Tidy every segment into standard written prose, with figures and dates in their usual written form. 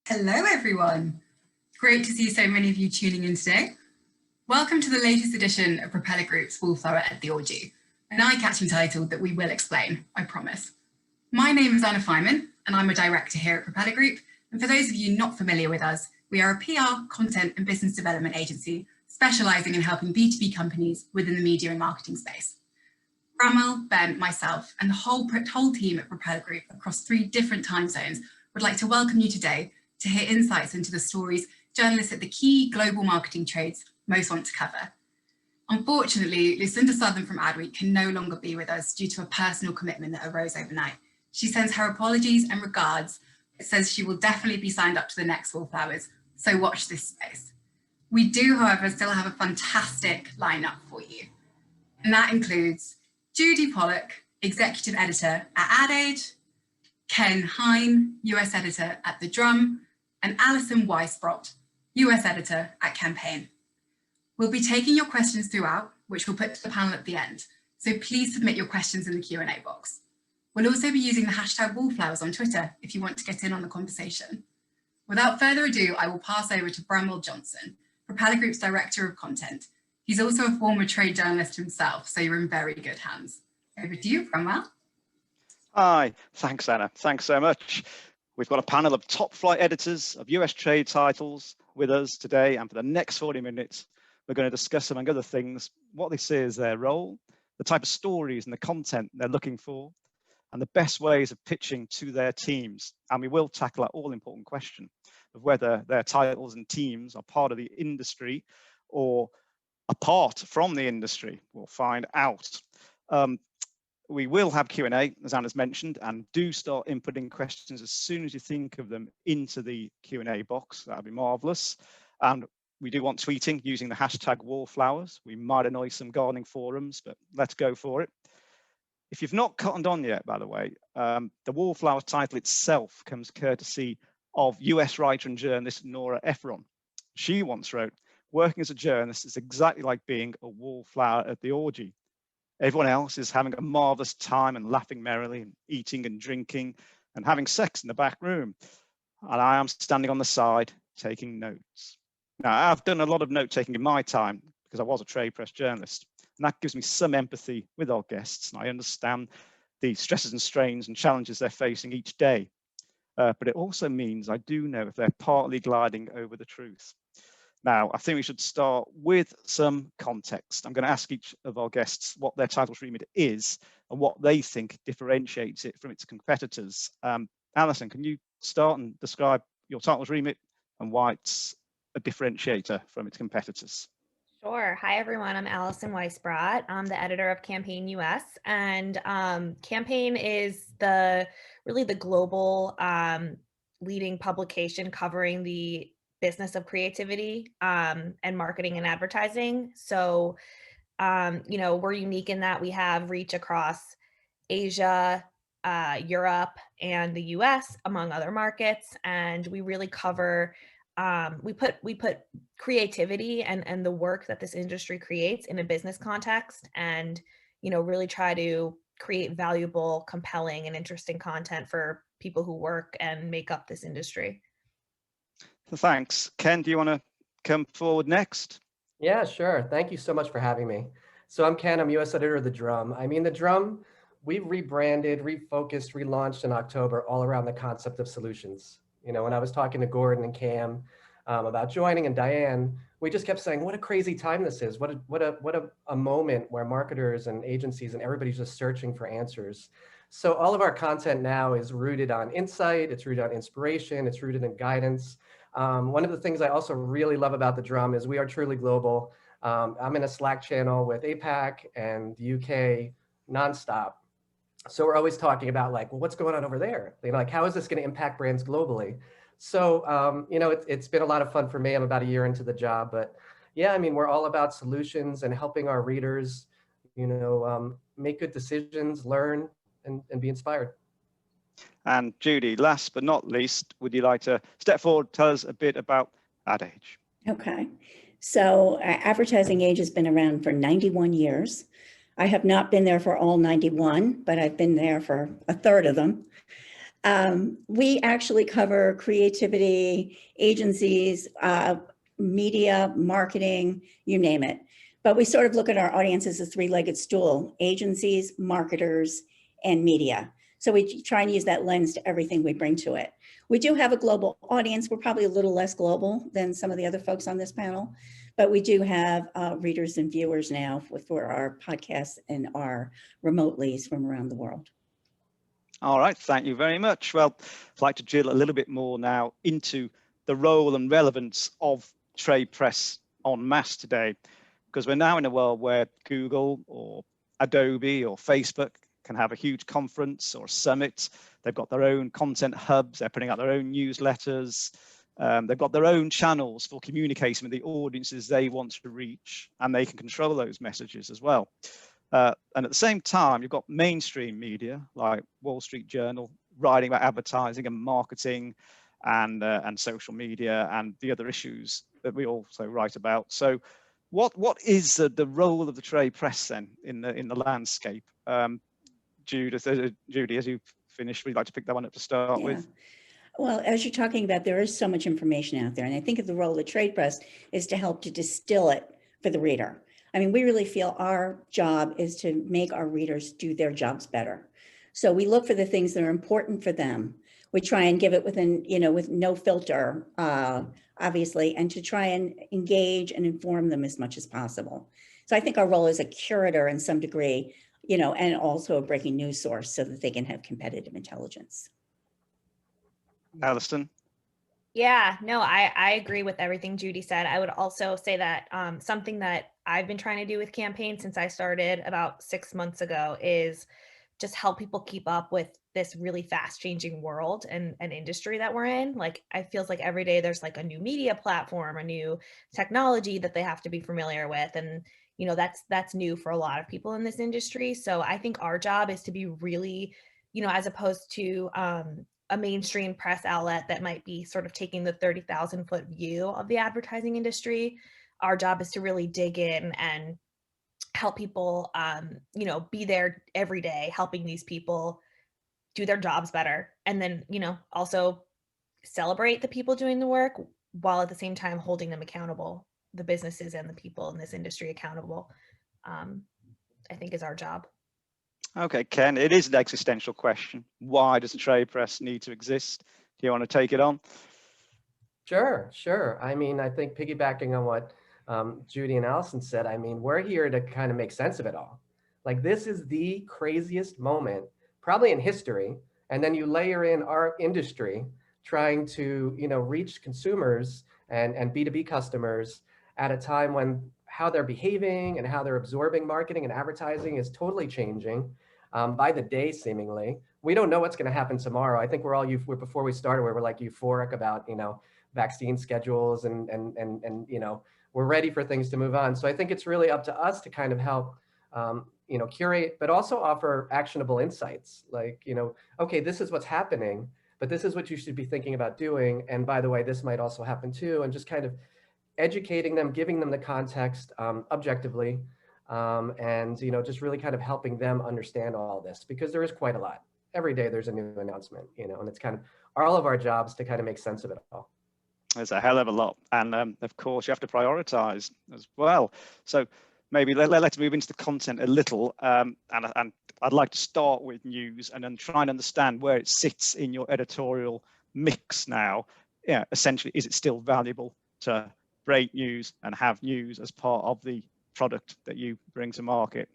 Hello everyone. Great to see so many of you tuning in today. Welcome to the latest edition of Propeller Group's Wallflower at the Orgy, an eye-catching title that we will explain, I promise. My name is Anna Feynman and I'm a director here at Propeller Group. And for those of you not familiar with us, we are a PR, content and business development agency specializing in helping B2B companies within the media and marketing space. Branwell, Ben, myself and the whole team at Propeller Group across 3 different time zones would like to welcome you today to hear insights into the stories journalists at the key global marketing trades most want to cover. Unfortunately, Lucinda Southern from Adweek can no longer be with us due to a personal commitment that arose overnight. She sends her apologies and regards. It says she will definitely be signed up to the next Wallflowers, so watch this space. We do, however, still have a fantastic lineup for you. And that includes Judann Pollack, Executive Editor at AdAge, Kenneth Hein US Editor at The Drum, and Alison Weissbrot, US Editor at Campaign. We'll be taking your questions throughout, which we'll put to the panel at the end, so please submit your questions in the Q&A box. We'll also be using the hashtag Wallflowers on Twitter if you want to get in on the conversation. Without further ado, I will pass over to Branwell Johnson, Propeller Group's Director of Content. He's also a former trade journalist himself, so you're in very good hands. Over to you, Branwell. Hi, thanks Anna, thanks so much. We've got a panel of top flight editors of US trade titles with us today, and for the next 40 minutes, we're going to discuss, among other things, what they see as their role, the type of stories and the content they're looking for, and the best ways of pitching to their teams. And we will tackle that all-important question of whether their titles and teams are part of the industry or apart from the industry. We'll find out. We will have Q&A, as Anna's mentioned, and do start inputting questions as soon as you think of them into the Q&A box. That'd be marvelous. And we do want tweeting using the hashtag Wallflowers. We might annoy some gardening forums, but let's go for it. If you've not cottoned on yet, by the way, the Wallflowers title itself comes courtesy of US writer and journalist Nora Ephron. She once wrote, "Working as a journalist is exactly like being a wallflower at the orgy. Everyone else is having a marvelous time and laughing merrily and eating and drinking and having sex in the back room. And I am standing on the side taking notes." Now, I've done a lot of note taking in my time because I was a trade press journalist. And that gives me some empathy with our guests. And I understand the stresses and strains and challenges they're facing each day. But it also means I do know if they're partly gliding over the truth. Now, I think we should start with some context. I'm going to ask each of our guests what their title's remit is and what they think differentiates it from its competitors. Alison, can you start and describe your title's remit and why it's a differentiator from its competitors? Sure. Hi, everyone. I'm Alison Weissbrot. I'm the editor of Campaign US, and Campaign is really the global leading publication covering the business of creativity and marketing and advertising. So, we're unique in that we have reach across Asia, Europe, and the US, among other markets, and we really cover. We put creativity and the work that this industry creates in a business context, and really try to create valuable, compelling, and interesting content for people who work and make up this industry. Thanks. Ken, do you want to come forward next? Yeah, sure. Thank you so much for having me. So I'm Ken, I'm US editor of The Drum. The Drum, we rebranded, refocused, relaunched in October all around the concept of solutions. When I was talking to Gordon and Cam about joining, and Diane, we just kept saying, what a crazy time this is. What a moment where marketers and agencies and everybody's just searching for answers. So all of our content now is rooted on insight, it's rooted on inspiration, it's rooted in guidance. One of the things I also really love about The Drum is we are truly global. I'm in a Slack channel with APAC and the UK nonstop. So we're always talking about well, what's going on over there? How is this going to impact brands globally? So, it's been a lot of fun for me. I'm about a year into the job, but yeah, we're all about solutions and helping our readers, make good decisions, learn, and be inspired. And Judy, last but not least, would you like to step forward, tell us a bit about AdAge? Okay, so Advertising Age has been around for 91 years. I have not been there for all 91, but I've been there for a third of them. We actually cover creativity, agencies, media, marketing, you name it. But we sort of look at our audience as a three-legged stool: agencies, marketers, and media. So we try and use that lens to everything we bring to it. We do have a global audience. We're probably a little less global than some of the other folks on this panel, but we do have readers and viewers now for our podcasts and our remote leads from around the world. All right, thank you very much. Well, I'd like to drill a little bit more now into the role and relevance of trade press en masse today, because we're now in a world where Google or Adobe or Facebook can have a huge conference or a summit. They've got their own content hubs, they're putting out their own newsletters, they've got their own channels for communicating with the audiences they want to reach, and they can control those messages as well. And at the same time, you've got mainstream media like Wall Street Journal writing about advertising and marketing and social media and the other issues that we also write about. So what is the role of the trade press then in the landscape? Judy, as you finished, we'd like to pick that one up to start with. Well, as you're talking about, there is so much information out there. And I think of the role of the trade press is to help to distill it for the reader. I mean, we really feel our job is to make our readers do their jobs better. So we look for the things that are important for them. We try and give it within, with no filter, obviously, and to try and engage and inform them as much as possible. So I think our role is a curator in some degree, and also a breaking news source so that they can have competitive intelligence. Alison? Yeah, no, I agree with everything Judy said. I would also say that something that I've been trying to do with Campaign since I started about 6 months ago is just help people keep up with this really fast changing world and industry that we're in. Like, it feels like every day there's like a new media platform, a new technology that they have to be familiar with. And, that's new for a lot of people in this industry. So I think our job is to be really, as opposed to a mainstream press outlet that might be sort of taking the 30,000 foot view of the advertising industry. Our job is to really dig in and help people, be there every day, helping these people do their jobs better. And then, also celebrate the people doing the work while at the same time holding them accountable, the businesses and the people in this industry accountable, I think is our job. Okay, Ken, it is an existential question. Why does the trade press need to exist? Do you want to take it on? Sure. I mean, I think piggybacking on what Judy and Alison said, I mean, we're here to kind of make sense of it all. Like, this is the craziest moment probably in history. And then you layer in our industry trying to, reach consumers and B2B customers at a time when how they're behaving and how they're absorbing marketing and advertising is totally changing by the day, seemingly. We don't know what's going to happen tomorrow. I think before we started, we were like euphoric about, vaccine schedules and we're ready for things to move on. So I think it's really up to us to kind of help, curate, but also offer actionable insights. Like, okay, this is what's happening, but this is what you should be thinking about doing. And by the way, this might also happen too. And just kind of educating them, giving them the context objectively, and just really kind of helping them understand all this, because there is quite a lot. Every day there's a new announcement, and it's kind of all of our jobs to kind of make sense of it all. There's a hell of a lot, and of course you have to prioritize as well. So maybe let's move into the content a little, and I'd like to start with news and then try and understand where it sits in your editorial mix now. Yeah, essentially, is it still valuable to break news and have news as part of the product that you bring to market?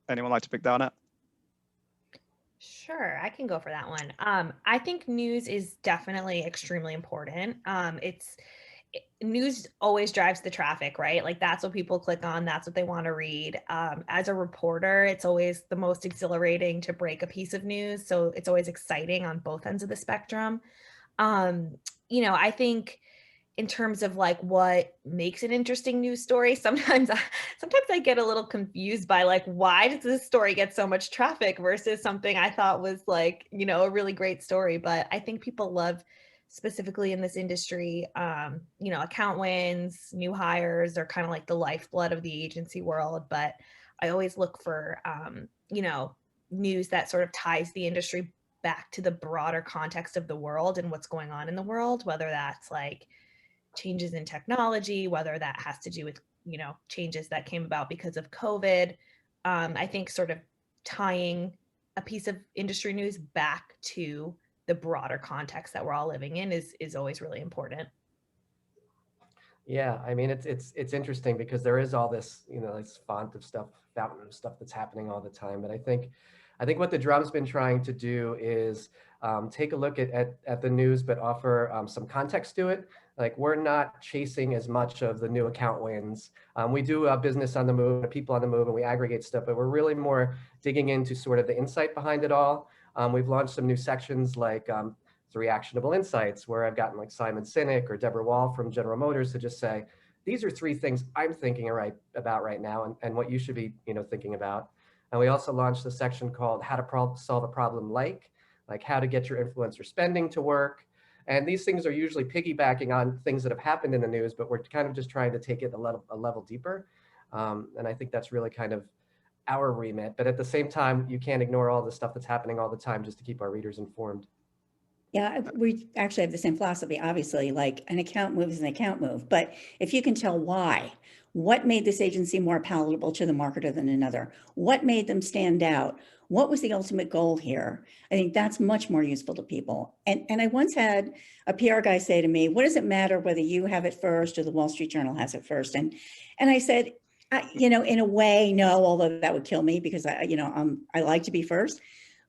Anyone like to pick that up? Sure, I can go for that one. I think news is definitely extremely important. News always drives the traffic, right? Like, that's what people click on. That's what they want to read. As a reporter, it's always the most exhilarating to break a piece of news. So it's always exciting on both ends of the spectrum. I think in terms of like what makes an interesting news story, sometimes I get a little confused by like, why does this story get so much traffic versus something I thought was like, a really great story. But I think people love, specifically in this industry, account wins, new hires are kind of like the lifeblood of the agency world. But I always look for, news that sort of ties the industry back to the broader context of the world and what's going on in the world, whether that's like changes in technology, whether that has to do with, you know, changes that came about because of COVID. I think sort of tying a piece of industry news back to the broader context that we're all living in is always really important. Yeah, I mean, it's interesting because there is all this, you know, this fountain of stuff that's happening all the time. But I think what the Drum's been trying to do is take a look at the news, but offer some context to it. Like, we're not chasing as much of the new account wins. We do business on the move, people on the move, and we aggregate stuff, but we're really more digging into sort of the insight behind it all. We've launched some new sections like 3 actionable insights, where I've gotten like Simon Sinek or Deborah Wall from General Motors to just say, these are 3 things I'm thinking about right now, and what you should be, you know, thinking about. And we also launched a section called how to solve a problem, like how to get your influencer spending to work. And these things are usually piggybacking on things that have happened in the news, but we're kind of just trying to take it a level deeper. And I think that's really kind of our remit. But at the same time, you can't ignore all the stuff that's happening all the time just to keep our readers informed. Yeah, we actually have the same philosophy, obviously, like an account move is an account move. But if you can tell why, what made this agency more palatable to the marketer than another? What made them stand out? What was the ultimate goal here? I think that's much more useful to people. And I once had a PR guy say to me, what does it matter whether you have it first or the Wall Street Journal has it first? And I said, you know, in a way, no, although that would kill me because I like to be first.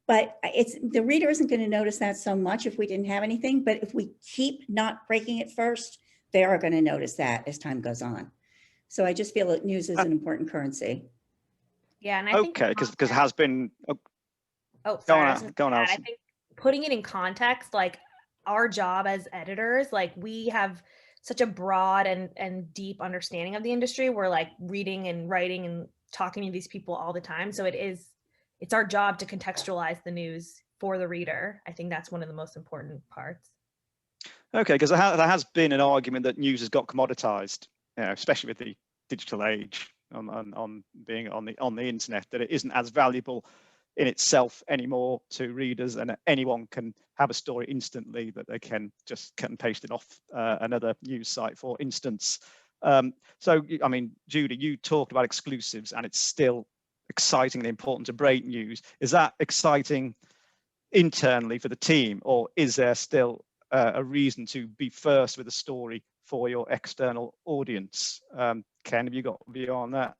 But the reader isn't going to notice that so much if we didn't have anything. But if we keep not breaking it first, they are going to notice that as time goes on. So I just feel that news is an important currency. Yeah, and I think because it has been. Sorry, go on, I Alison. think putting it in context, like our job as editors, like we have such a broad and deep understanding of the industry. We're like reading and writing and talking to these people all the time. So it's our job to contextualize the news for the reader. I think that's one of the most important parts. Okay, because there has been an argument that news has got commoditized, you know, especially with the digital age on being on the internet, that it isn't as valuable in itself anymore to readers, and anyone can have a story instantly that they can just cut and paste it off another news site, for instance. So, I mean, Judy, you talked about exclusives, and it's still excitingly important to break news. Is that exciting internally for the team, or is there still a reason to be first with a story for your external audience? Ken, have you got a view on that?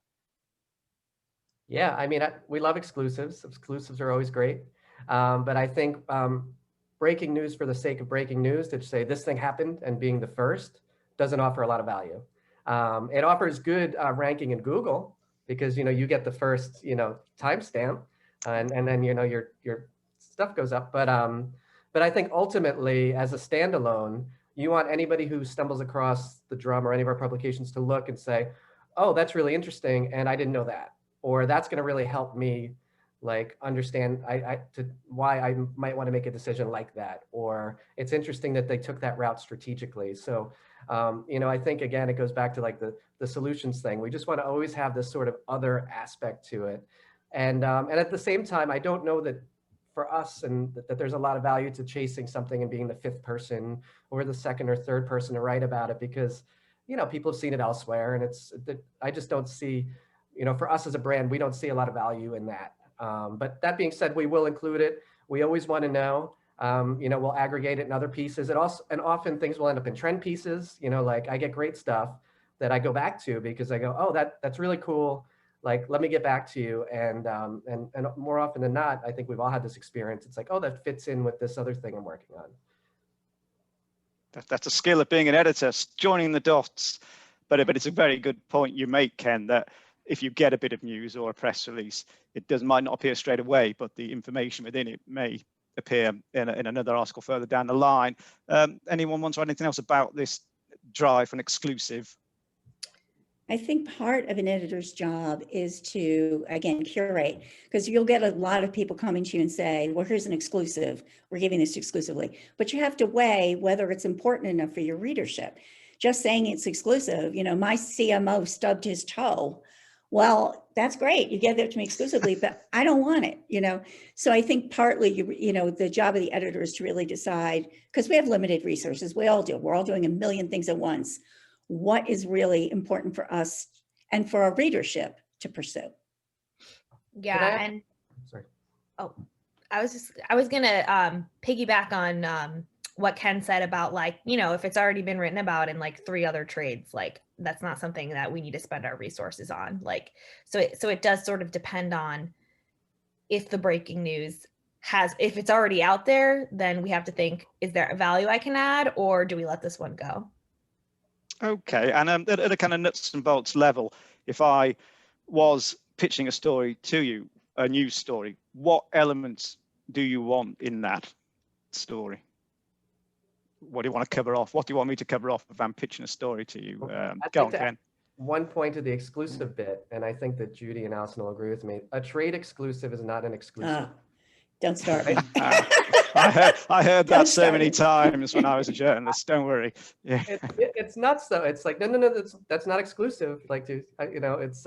Yeah, I mean, we love exclusives. Exclusives are always great. But I think breaking news for the sake of breaking news, to say this thing happened and being the first, doesn't offer a lot of value. It offers good ranking in Google because, you know, you get the first, you know, timestamp, and then, you know, your stuff goes up. But I think ultimately, as a standalone, you want anybody who stumbles across the Drum or any of our publications to look and say, oh, that's really interesting, and I didn't know that. Or that's going to really help me, like, understand why I might want to make a decision like that. Or it's interesting that they took that route strategically. So, you know, I think, again, it goes back to like the solutions thing. We just want to always have this sort of other aspect to it. And at the same time, I don't know that for us and that there's a lot of value to chasing something and being the 5th person or the 2nd or 3rd person to write about it, because, you know, people have seen it elsewhere. And I just don't see, you know, for us as a brand, we don't see a lot of value in that. But that being said, we will include it. We always want to know, you know, we'll aggregate it in other pieces. And often things will end up in trend pieces. You know, like I get great stuff that I go back to because I go, oh, that's really cool. Like, let me get back to you. And more often than not, I think we've all had this experience. It's like, oh, that fits in with this other thing I'm working on. That's a skill of being an editor, joining the dots. But it's a very good point you make, Ken, that if you get a bit of news or a press release, it might not appear straight away, but the information within it may appear in another article further down the line. Anyone want to add anything else about this drive for an exclusive? I think part of an editor's job is to, again, curate, because you'll get a lot of people coming to you and say, well, here's an exclusive. We're giving this exclusively. But you have to weigh whether it's important enough for your readership. Just saying it's exclusive, you know, my CMO stubbed his toe. Well, that's great. You get it to me exclusively, but I don't want it, So I think partly, the job of the editor is to really decide, because we have limited resources. We all do. We're all doing a million things at once. What is really important for us and for our readership to pursue? Yeah. And sorry. Oh, I was gonna piggyback on what Ken said about, like, if it's already been written about in like 3 other trades, like that's not something that we need to spend our resources on. Like, so it does sort of depend on if the breaking news if it's already out there, then we have to think, is there a value I can add, or do we let this one go? Okay, and at a kind of nuts and bolts level, if I was pitching a story to you, a news story, what elements do you want in that story? What do you want to cover off? What do you want me to cover off if I'm pitching a story to you? Go on, Ken. One point to the exclusive bit, and I think that Judy and Alison will agree with me. A trade exclusive is not an exclusive. Don't start me. I heard that so many times when I was a journalist. Don't worry. Yeah. It's nuts though. It's like, no, that's not exclusive. Like, it's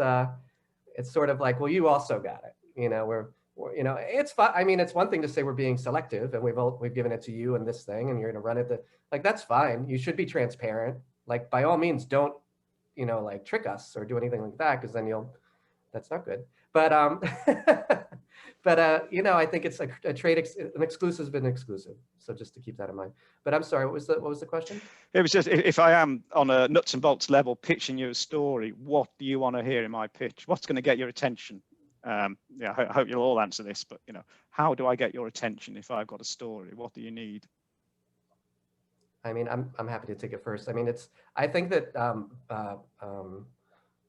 sort of like, well, you also got it. It's fine. I mean, it's one thing to say we're being selective and we've given it to you and this thing, and you're going to run it. Like, that's fine. You should be transparent. Like, by all means, don't, like trick us or do anything like that, because then that's not good. But, I think it's like a trade, an exclusive has been exclusive. So just to keep that in mind. But I'm sorry, what was the question? It was just, if I am on a nuts and bolts level pitching you a story, what do you want to hear in my pitch? What's going to get your attention? I hope you'll all answer this, but how do I get your attention if I've got a story? What do you need? I mean, I'm happy to take it first. I mean, I think that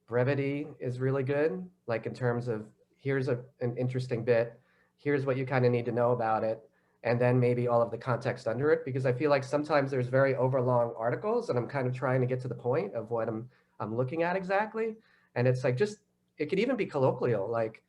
brevity is really good, like in terms of, here's an interesting bit, here's what you kind of need to know about it, and then maybe all of the context under it, because I feel like sometimes there's very overlong articles and I'm kind of trying to get to the point of what I'm looking at exactly. And it's like, it could even be colloquial, like,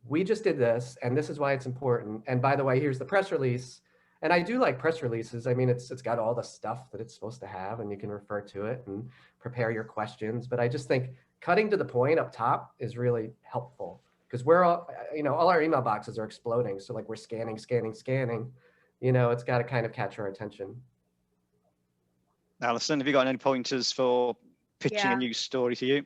we just did this and this is why it's important. And by the way, here's the press release. And I do like press releases. I mean, it's got all the stuff that it's supposed to have, and you can refer to it and prepare your questions. But I just think cutting to the point up top is really helpful, because we're all, all our email boxes are exploding. So like, we're scanning. It's got to kind of catch our attention. Alison, have you got any pointers for pitching a news story to you?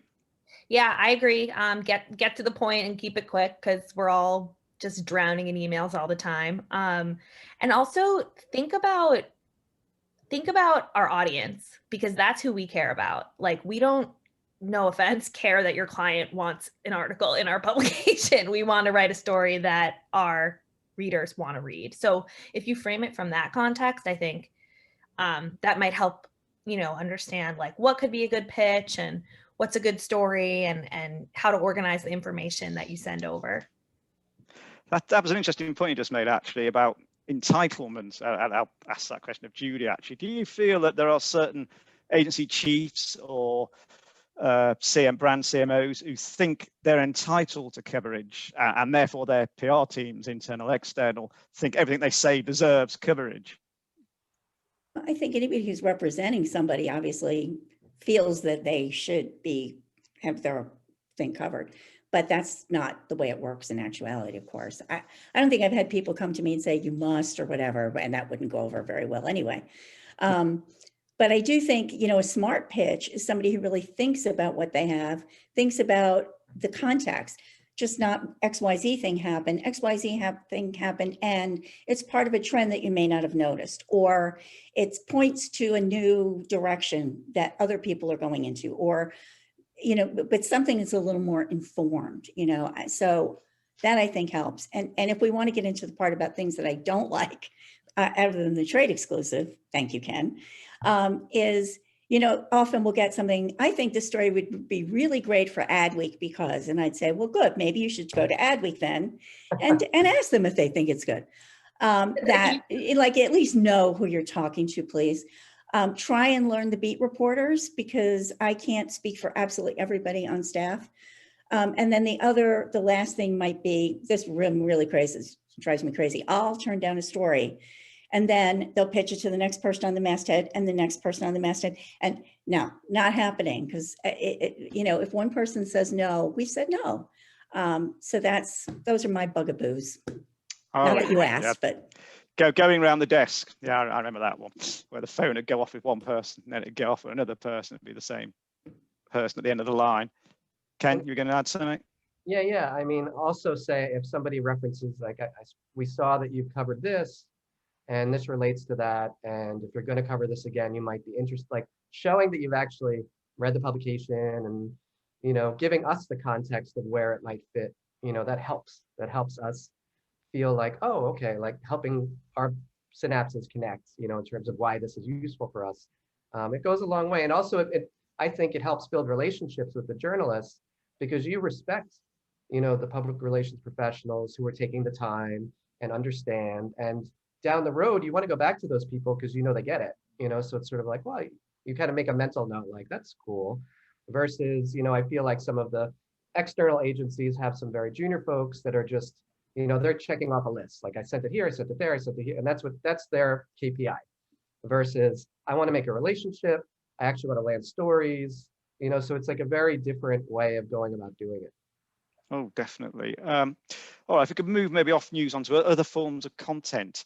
Yeah, I agree. Get to the point and keep it quick, because we're all just drowning in emails all the time. And also think about our audience, because that's who we care about. Like, we don't, no offense, care that your client wants an article in our publication. We want to write a story that our readers want to read. So if you frame it from that context, I think that might help, understand like what could be a good pitch and what's a good story, and how to organize the information that you send over. That was an interesting point you just made, actually, about entitlement. I'll ask that question of Judy, actually. Do you feel that there are certain agency chiefs or brand CMOs who think they're entitled to coverage, and therefore their PR teams, internal, external, think everything they say deserves coverage? I think anybody who's representing somebody obviously feels that they should have their thing covered. But that's not the way it works in actuality, of course. I don't think I've had people come to me and say, you must or whatever, and that wouldn't go over very well anyway. But I do think, a smart pitch is somebody who really thinks about what they have, thinks about the context, just not XYZ thing happened, thing happened, and it's part of a trend that you may not have noticed, or it points to a new direction that other people are going into, or but something that's a little more informed, so that I think helps. And if we want to get into the part about things that I don't like, other than the trade exclusive, thank you, Ken, is, often we'll get something, I think this story would be really great for Adweek because, and I'd say, well, good, maybe you should go to Adweek then and ask them if they think it's good. That, like, at least know who you're talking to, please. Try and learn the beat reporters, because I can't speak for absolutely everybody on staff. And then the last thing might be, this really drives me crazy. I'll turn down a story and then they'll pitch it to the next person on the masthead and the next person on the masthead. And no, not happening. Because, if one person says no, we said no. So those are my bugaboos. Oh, Not that you yeah. asked, but Going around the desk. Yeah, I remember that one, where the phone would go off with one person, and then it'd go off with another person. It'd be the same person at the end of the line. Ken, you're going to add something? Yeah. I mean, also say if somebody references, like, we saw that you've covered this, and this relates to that, and if you're going to cover this again, you might be interested, like showing that you've actually read the publication and, giving us the context of where it might fit, that helps us feel like, oh, okay, like helping our synapses connect, in terms of why this is useful for us. It goes a long way. And also, I think it helps build relationships with the journalists, because you respect, the public relations professionals who are taking the time and understand. And down the road, you want to go back to those people because they get it, so it's sort of like, well, you kind of make a mental note, like, that's cool. Versus, I feel like some of the external agencies have some very junior folks that are just, they're checking off a list. Like, I sent it here, I sent it there, I sent it here. And that's their KPI. Versus, I want to make a relationship. I actually want to land stories, so it's like a very different way of going about doing it. Oh, definitely. All right, if we could move maybe off news onto other forms of content.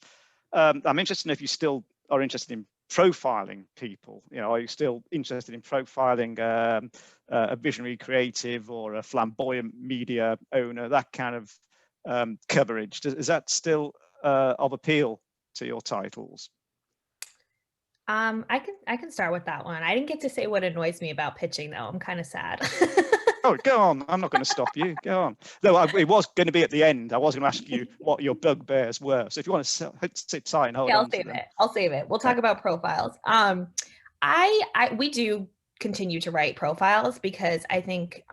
I'm interested in if you still are interested in profiling people. Are you still interested in profiling a visionary creative or a flamboyant media owner, that kind of coverage? Is that still of appeal to your titles? I can start with that one. I didn't get to say what annoys me about pitching, though. I'm kind of sad. Oh, go on. I'm not going to stop you. Go on. No, it was going to be at the end. I was going to ask you what your bugbears were. So if you want to sit tight and hold on to them. I'll save it. We'll talk about profiles. We do continue to write profiles because I think,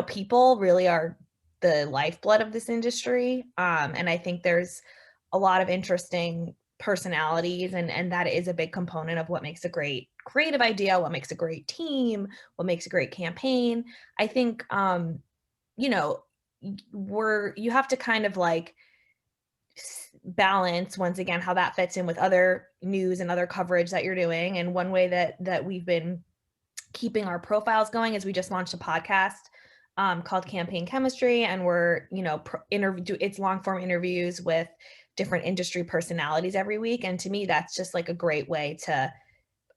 people really are the lifeblood of this industry. And I think there's a lot of interesting personalities, and that is a big component of what makes a great creative idea, what makes a great team, what makes a great campaign. I think you have to kind of like balance, once again, how that fits in with other news and other coverage that you're doing. And one way that we've been keeping our profiles going is we just launched a podcast called Campaign Chemistry, and we're it's long form interviews with different industry personalities every week. And to me, that's just like a great way to,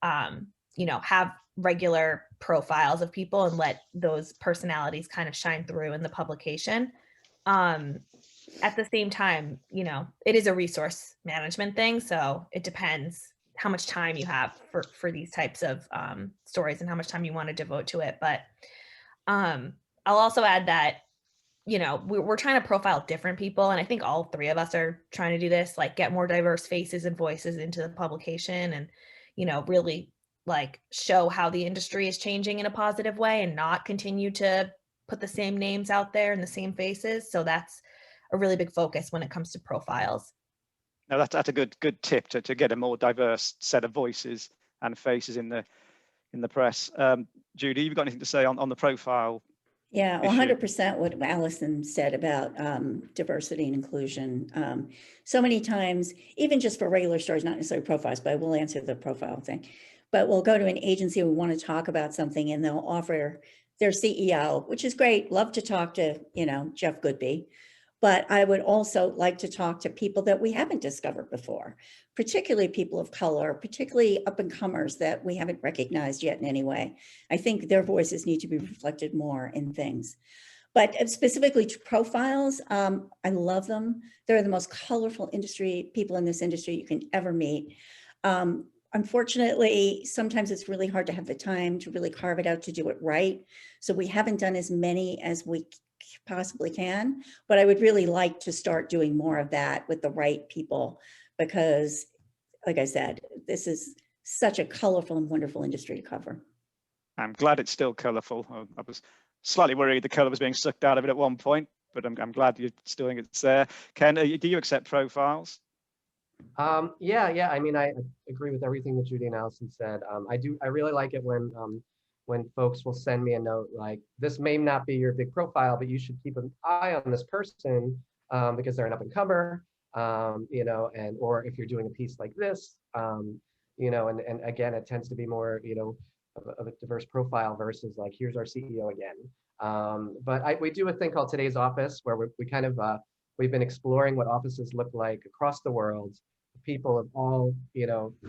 have regular profiles of people and let those personalities kind of shine through in the publication. At the same time, it is a resource management thing. So it depends how much time you have for these types of stories and how much time you want to devote to it. But I'll also add that we're trying to profile different people. And I think all three of us are trying to do this, like get more diverse faces and voices into the publication and, really like show how the industry is changing in a positive way and not continue to put the same names out there and the same faces. So that's a really big focus when it comes to profiles. Now that's a good tip to get a more diverse set of voices and faces in the press. Judy, you've got anything to say on the profile? yeah, 100% what Alison said about diversity and inclusion. So many times, even just for regular stories, not necessarily profiles, but I will answer the profile thing. But we'll go to an agency, we want to talk about something, and they'll offer their CEO, which is great. Love to talk to, Jeff Goodby. But I would also like to talk to people that we haven't discovered before, particularly people of color, particularly up and comers that we haven't recognized yet in any way. I think their voices need to be reflected more in things. But specifically to profiles, I love them. They're the most colorful people in this industry you can ever meet. Unfortunately, sometimes it's really hard to have the time to really carve it out to do it right. So we haven't done as many as we possibly can, but I would really like to start doing more of that with the right people, because like I said, this is such a colorful and wonderful industry to cover. I'm glad it's still colorful. I was slightly worried the color was being sucked out of it at one point, but I'm glad you're still doing it there. Ken, do you accept profiles? Yeah. I mean, I agree with everything that Judy and Alison said. I really like it when folks will send me a note like, this may not be your big profile, but you should keep an eye on this person because they're an up and comer, and or if you're doing a piece like this, and again, it tends to be more, of a diverse profile versus like, here's our CEO again. But we do a thing called Today's Office, where we kind of, we've been exploring what offices look like across the world, people of all,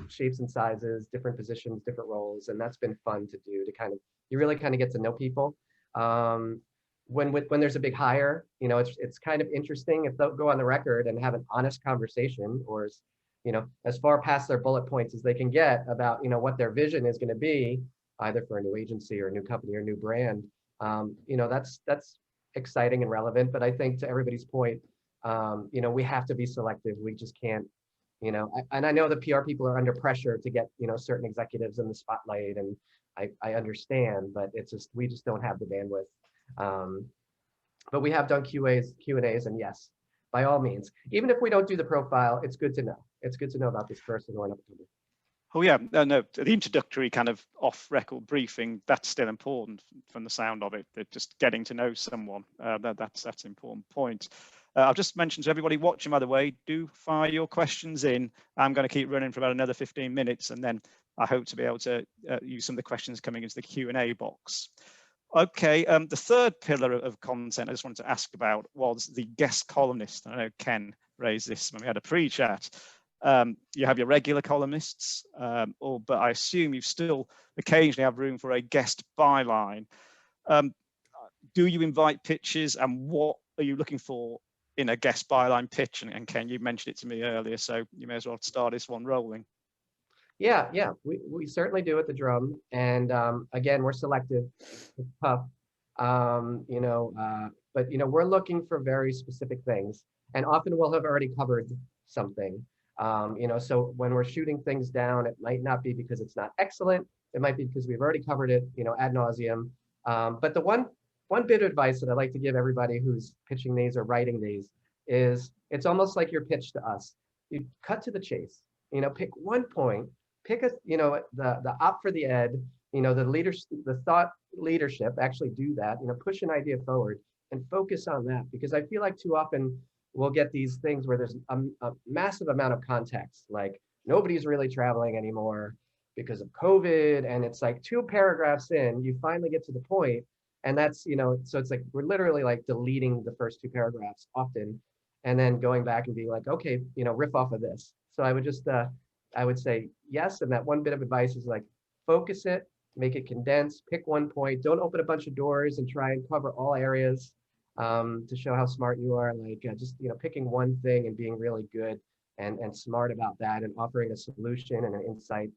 shapes and sizes, different positions, different roles. And that's been fun to do, to kind of, you really kind of get to know people. When there's a big hire, it's kind of interesting if they'll go on the record and have an honest conversation, or as far past their bullet points as they can get about, what their vision is going to be, either for a new agency or a new company or a new brand. That's exciting and relevant. But I think, to everybody's point, we have to be selective. We just can't, and I know the PR people are under pressure to get, certain executives in the spotlight, and I understand, but we just don't have the bandwidth. But we have done Q&As, and yes, by all means, even if we don't do the profile, it's good to know. It's good to know about this person or another. Oh yeah, no, the introductory kind of off-record briefing, that's still important from the sound of it. That just getting to know someone, that's an important point. I've just mentioned to everybody watching, by the way, do fire your questions in. I'm going to keep running for about another 15 minutes, and then I hope to be able to use some of the questions coming into the Q&A box. Okay, the third pillar of content I just wanted to ask about was the guest columnist. I know Ken raised this when we had a pre-chat. You have your regular columnists, but I assume you still occasionally have room for a guest byline. Do you invite pitches, and what are you looking for in a guest byline pitch? And Ken, you mentioned it to me earlier, so you may as well start this one rolling. Yeah, we certainly do at the Drum, and again, we're selective. It's tough, but we're looking for very specific things, and often we'll have already covered something. So when we're shooting things down, it might not be because it's not excellent. It might be because we've already covered it, ad nauseum. But the one bit of advice that I like to give everybody who's pitching these or writing these is, it's almost like your pitch to us. You cut to the chase. Pick one point. Pick the op for the ed. The leadership, the thought leadership. Actually do that. Push an idea forward and focus on that, because I feel like too often we'll get these things where there's a massive amount of context, like nobody's really traveling anymore because of COVID, and it's like 2 paragraphs in, you finally get to the point, and that's, so it's like we're literally like deleting the first 2 paragraphs often, and then going back and being like, okay, riff off of this. So I would just, I would say yes, and that one bit of advice is like, focus it, make it condensed, pick one point, don't open a bunch of doors and try and cover all areas. To show how smart you are, like just picking one thing and being really good and smart about that, and offering a solution and an insight,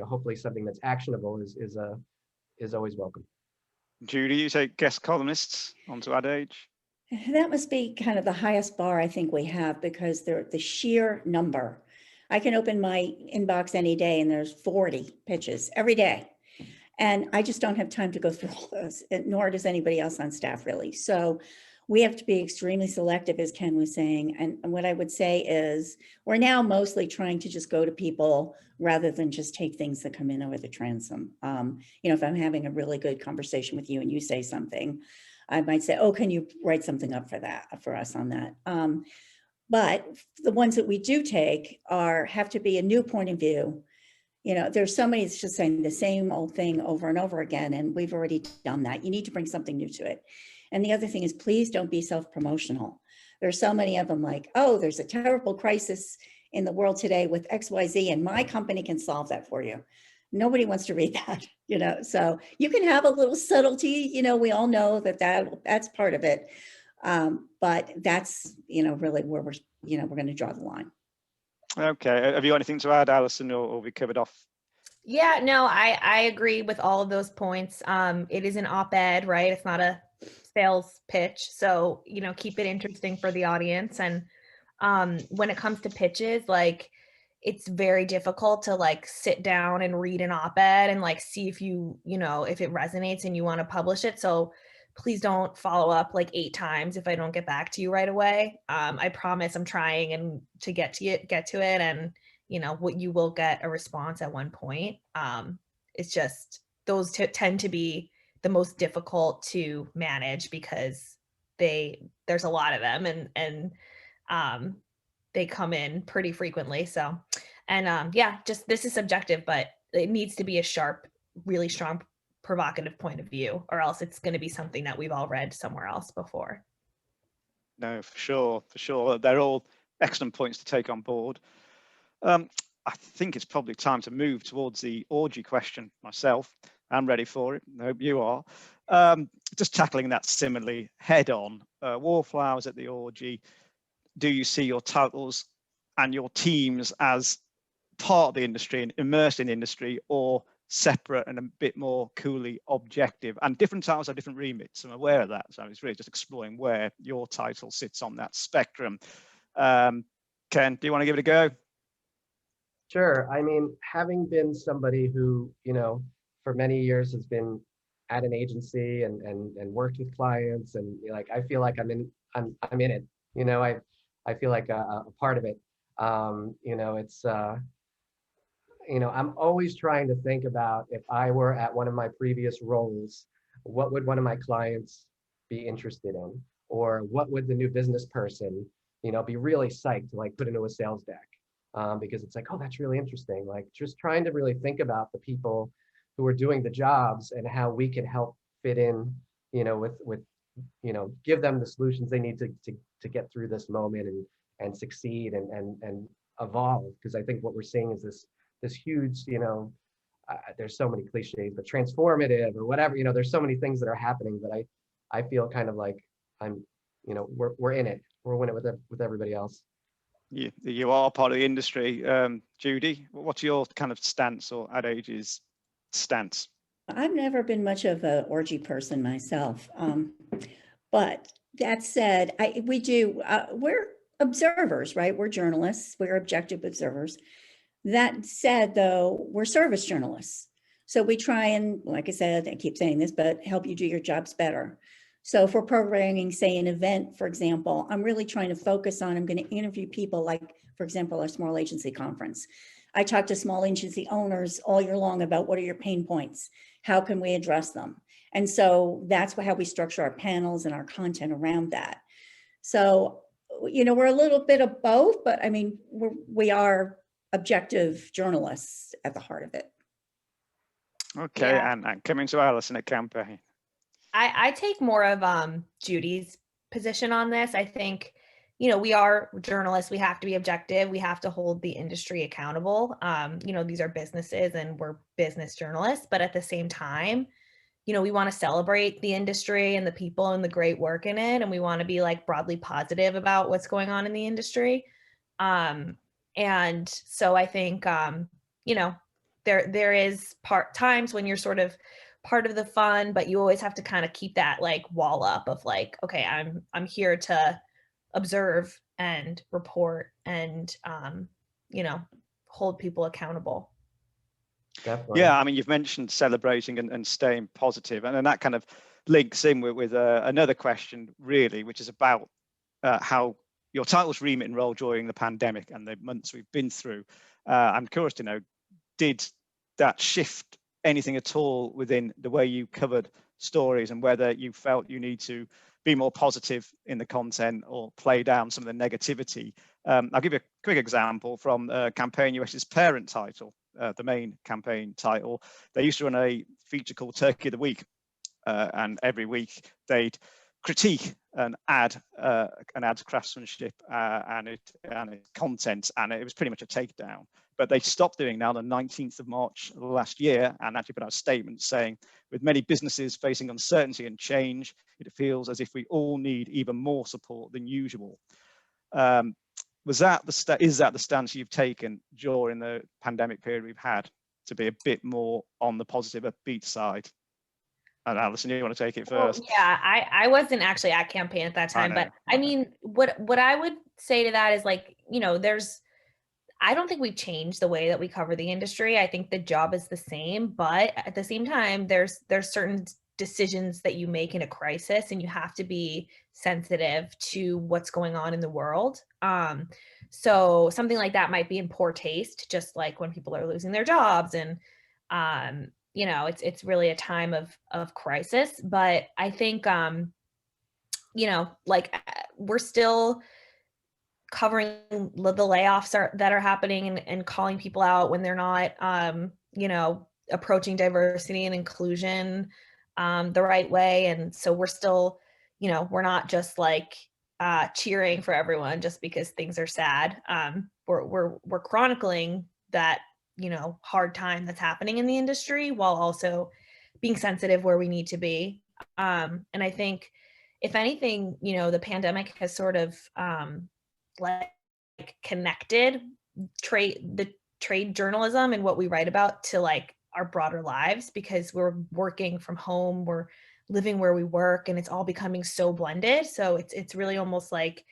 hopefully something that's actionable is always welcome. Judy, you take guest columnists onto AdAge? That must be kind of the highest bar I think we have, because they're the sheer number. I can open my inbox any day and there's 40 pitches every day. And I just don't have time to go through all those, nor does anybody else on staff really. So we have to be extremely selective, as Ken was saying. And what I would say is, we're now mostly trying to just go to people rather than just take things that come in over the transom. If I'm having a really good conversation with you and you say something, I might say, oh, can you write something up for us on that? But the ones that we do take have to be a new point of view. There's somebody that's just saying the same old thing over and over again, and we've already done that. You need to bring something new to it. And the other thing is, please don't be self-promotional. There's so many of them like, oh, there's a terrible crisis in the world today with XYZ, and my company can solve that for you. Nobody wants to read that, so you can have a little subtlety, we all know that's part of it. But that's, really where we're going to draw the line. Okay, have you got anything to add, Alison, or we covered off? Yeah, no, I agree with all of those points. It is an op-ed, right? It's not a sales pitch. So, keep it interesting for the audience. And when it comes to pitches, like, it's very difficult to like sit down and read an op-ed and like see if if it resonates and you want to publish it. So please don't follow up like 8 times if I don't get back to you right away. I promise I'm trying and to get to it, and what you will get a response at one point. It's just those tend to be the most difficult to manage, because there's a lot of them, and they come in pretty frequently. So, and just this is subjective, but it needs to be a sharp, really strong provocative point of view, or else it's going to be something that we've all read somewhere else before. No, for sure. They're all excellent points to take on board. I think it's probably time to move towards the orgy question myself. I'm ready for it. I hope you are. Just tackling that similarly head on. Wallflowers at the orgy. Do you see your titles and your teams as part of the industry and immersed in the industry, or separate and a bit more coolly objective? And different titles have different remits. I'm aware of that. So it's really just exploring where your title sits on that spectrum. Ken, do you want to give it a go? Sure. I mean, having been somebody who, for many years has been at an agency and worked with clients, and like, I feel like I'm in it. I feel like a part of it. It's I'm always trying to think about, if I were at one of my previous roles, what would one of my clients be interested in, or what would the new business person, be really psyched to like put into a sales deck. Because it's like, oh, that's really interesting. Like, just trying to really think about the people who are doing the jobs and how we can help fit in, with give them the solutions they need to get through this moment and succeed and evolve. Because I think what we're seeing is this huge, there's so many cliches, but transformative or whatever, there's so many things that are happening that I feel kind of like I'm, we're in it. We're in it with everybody else. You are part of the industry. Judy, what's your kind of stance, or AdAge's stance? I've never been much of an orgy person myself. But that said, we're observers, right? We're journalists, we're objective observers. That said, though, we're service journalists. So we try and, like I said, I keep saying this, but help you do your jobs better. So for programming, say an event, for example, I'm really trying to focus on, I'm going to interview people like, for example, our small agency conference. I talk to small agency owners all year long about what are your pain points? How can we address them? And so that's how we structure our panels and our content around that. So, we're a little bit of both, but I mean, we are objective journalists at the heart of it. Okay, yeah. And coming to Alison at Campaign. I take more of Judy's position on this. I think, we are journalists. We have to be objective. We have to hold the industry accountable. These are businesses and we're business journalists, but at the same time, we want to celebrate the industry and the people and the great work in it. And we want to be like broadly positive about what's going on in the industry. And so I think, there is times when you're sort of part of the fun, but you always have to kind of keep that like wall up of like, okay, I'm here to observe and report and, hold people accountable. Definitely. Yeah, I mean, you've mentioned celebrating and staying positive, and then that kind of links in with another question, really, which is about how your title's remit and role during the pandemic and the months we've been through. I'm curious to know, did that shift anything at all within the way you covered stories, and whether you felt you need to be more positive in the content or play down some of the negativity? I'll give you a quick example from Campaign US's parent title, the main campaign title. They used to run a feature called Turkey of the Week, and every week they'd critique an ad's craftsmanship and its content, and it was pretty much a takedown. But they stopped doing now on the 19th of March last year, and actually put out a statement saying, with many businesses facing uncertainty and change, it feels as if we all need even more support than usual. Is that the stance you've taken during the pandemic period we've had, to be a bit more on the positive, upbeat side? And Alison, you want to take it first? Well, yeah, I wasn't actually at Campaign at that time, but I mean, what I would say to that is like, I don't think we've changed the way that we cover the industry. I think the job is the same, but at the same time, there's certain decisions that you make in a crisis, and you have to be sensitive to what's going on in the world. So something like that might be in poor taste, just like when people are losing their jobs, and it's really a time of crisis. But I think we're still covering the layoffs that are happening and calling people out when they're not approaching diversity and inclusion the right way. And so we're still, you know, we're not just like cheering for everyone just because things are sad. We're chronicling that, you know, hard time that's happening in the industry while also being sensitive where we need to be. And I think, if anything, you know, the pandemic has sort of like connected the trade journalism and what we write about to like our broader lives, because we're working from home, we're living where we work, and it's all becoming so blended. So it's really almost like,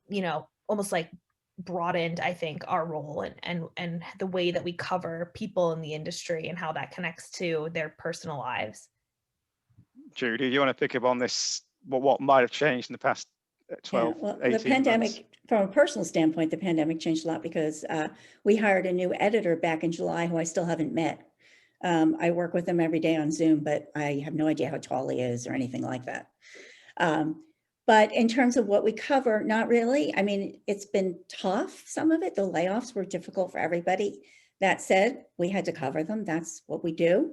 you know, almost like broadened, I think, our role and the way that we cover people in the industry and how that connects to their personal lives. Judy, do you want to pick up on this? What might have changed in the past 12, Yeah, well, 18 the pandemic, months? from a personal standpoint, the pandemic changed a lot because we hired a new editor back in July who I still haven't met. I work with him every day on Zoom, but I have no idea how tall he is or anything like that. But in terms of what we cover, not really. I mean, it's been tough, some of it. The layoffs were difficult for everybody. That said, we had to cover them. That's what we do.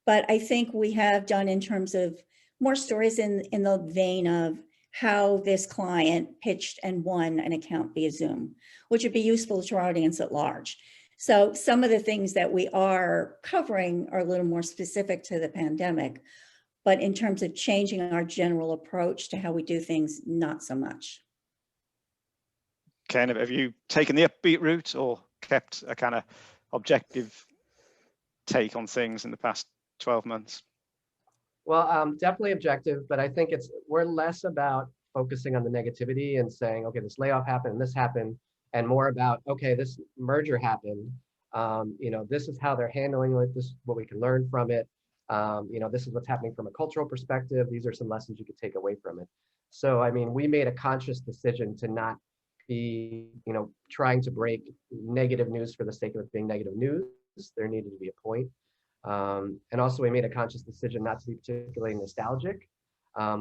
But I think we have done in terms of more stories in the vein of how this client pitched and won an account via Zoom, which would be useful to our audience at large. So some of the things that we are covering are a little more specific to the pandemic, but in terms of changing our general approach to how we do things, not so much. Ken, have you taken the upbeat route or kept a kind of objective take on things in the past 12 months? Well, definitely objective, but I think we're less about focusing on the negativity and saying, okay, this layoff happened and this happened, and more about, okay, this merger happened. You know, this is how they're handling it. This is what we can learn from it. You know, this is what's happening from a cultural perspective. These are some lessons you could take away from it. So, I mean, we made a conscious decision to not be, you know, trying to break negative news for the sake of it being negative news. There needed to be a point. And also we made a conscious decision not to be particularly nostalgic.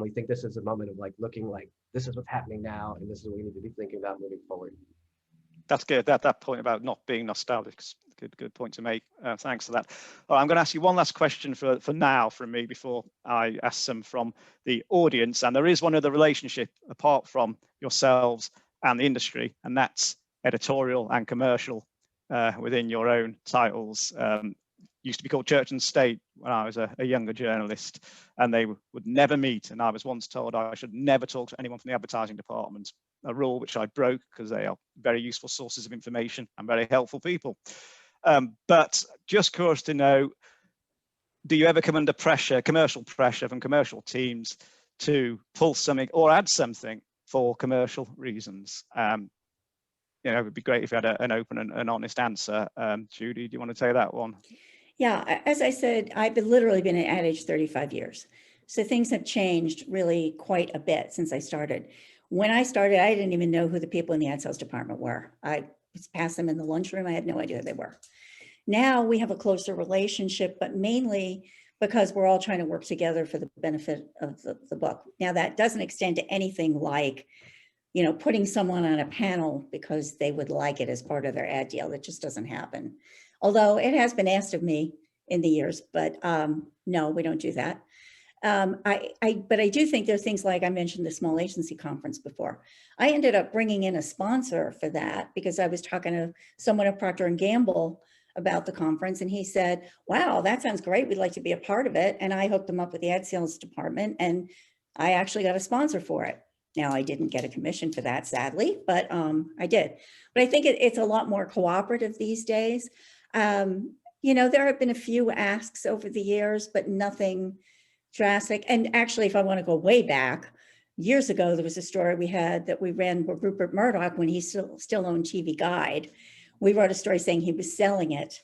We think this is a moment of like looking like this is what's happening now, and this is what we need to be thinking about moving forward. That's good. That point about not being nostalgic is a good point to make. Thanks for that. All right, I'm going to ask you one last question for now from me before I ask some from the audience. And there is one other relationship apart from yourselves and the industry, and that's editorial and commercial within your own titles. Used to be called Church and State when I was a younger journalist, and they would never meet. And I was once told I should never talk to anyone from the advertising department, a rule which I broke because they are very useful sources of information and very helpful people. But just curious to know, do you ever come under pressure, commercial pressure from commercial teams to pull something or add something for commercial reasons? You know, it would be great if you had an open and honest answer. Judy, do you want to take that one? Yeah, as I said, I've literally been at AdAge 35 years. So things have changed really quite a bit since I started. When I started, I didn't even know who the people in the ad sales department were. I passed them in the lunchroom. I had no idea who they were. Now we have a closer relationship, but mainly because we're all trying to work together for the benefit of the book. Now that doesn't extend to anything like, you know, putting someone on a panel because they would like it as part of their ad deal. That just doesn't happen. Although it has been asked of me in the years, but no, we don't do that. But I do think there are things like I mentioned the small agency conference before. I ended up bringing in a sponsor for that because I was talking to someone at Procter & Gamble about the conference, and he said, wow, that sounds great. We'd like to be a part of it. And I hooked them up with the ad sales department, and I actually got a sponsor for it. Now, I didn't get a commission for that, sadly, but I did. But I think it's a lot more cooperative these days. You know, there have been a few asks over the years, but nothing drastic. And actually, if I want to go way back, years ago, there was a story we had that we ran with Rupert Murdoch when he still owned TV Guide. We wrote a story saying he was selling it.